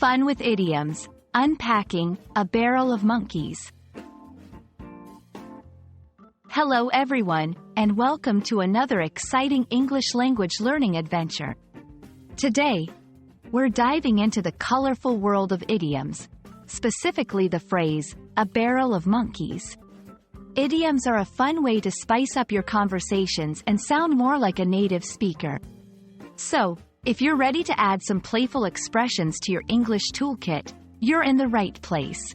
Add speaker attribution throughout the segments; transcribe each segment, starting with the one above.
Speaker 1: Fun with idioms. Unpacking, a barrel of monkeys. Hello everyone, and welcome to another exciting English language learning adventure. Today, we're diving into the colorful world of idioms, specifically the phrase, a barrel of monkeys. Idioms are a fun way to spice up your conversations and sound more like a native speaker. So, if you're ready to add some playful expressions to your English toolkit, you're in the right place.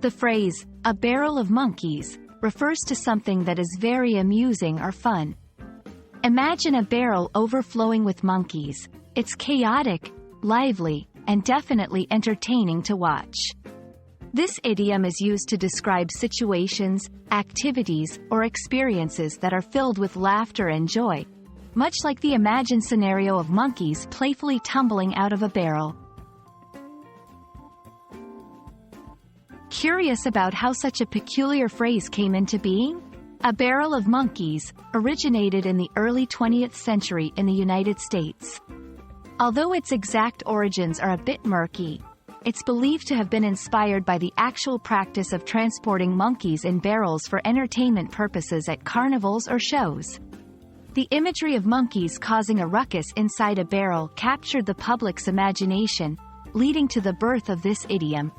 Speaker 1: The phrase, a barrel of monkeys, refers to something that is very amusing or fun. Imagine a barrel overflowing with monkeys. It's chaotic, lively, and definitely entertaining to watch. This idiom is used to describe situations, activities, or experiences that are filled with laughter and joy, much like the imagined scenario of monkeys playfully tumbling out of a barrel. Curious about how such a peculiar phrase came into being? A barrel of monkeys originated in the early 20th century in the United States. Although its exact origins are a bit murky, it's believed to have been inspired by the actual practice of transporting monkeys in barrels for entertainment purposes at carnivals or shows. The imagery of monkeys causing a ruckus inside a barrel captured the public's imagination, leading to the birth of this idiom.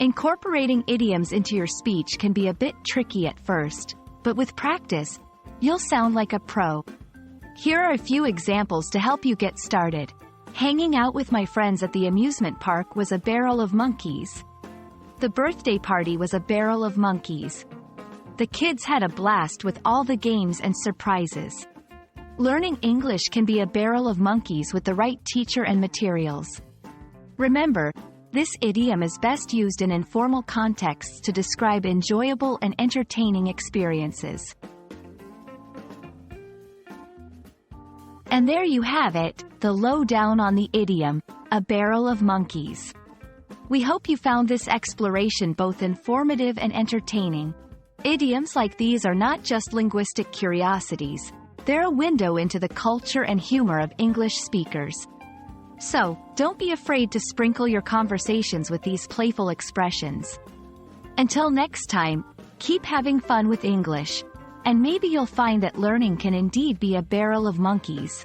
Speaker 1: Incorporating idioms into your speech can be a bit tricky at first, but with practice, you'll sound like a pro. Here are a few examples to help you get started. Hanging out with my friends at the amusement park was a barrel of monkeys. The birthday party was a barrel of monkeys. The kids had a blast with all the games and surprises. Learning English can be a barrel of monkeys with the right teacher and materials. Remember, this idiom is best used in informal contexts to describe enjoyable and entertaining experiences. And there you have it, the lowdown on the idiom, a barrel of monkeys. We hope you found this exploration both informative and entertaining. Idioms like these are not just linguistic curiosities, they're a window into the culture and humor of English speakers. So, don't be afraid to sprinkle your conversations with these playful expressions. Until next time, keep having fun with English. And maybe you'll find that learning can indeed be a barrel of monkeys.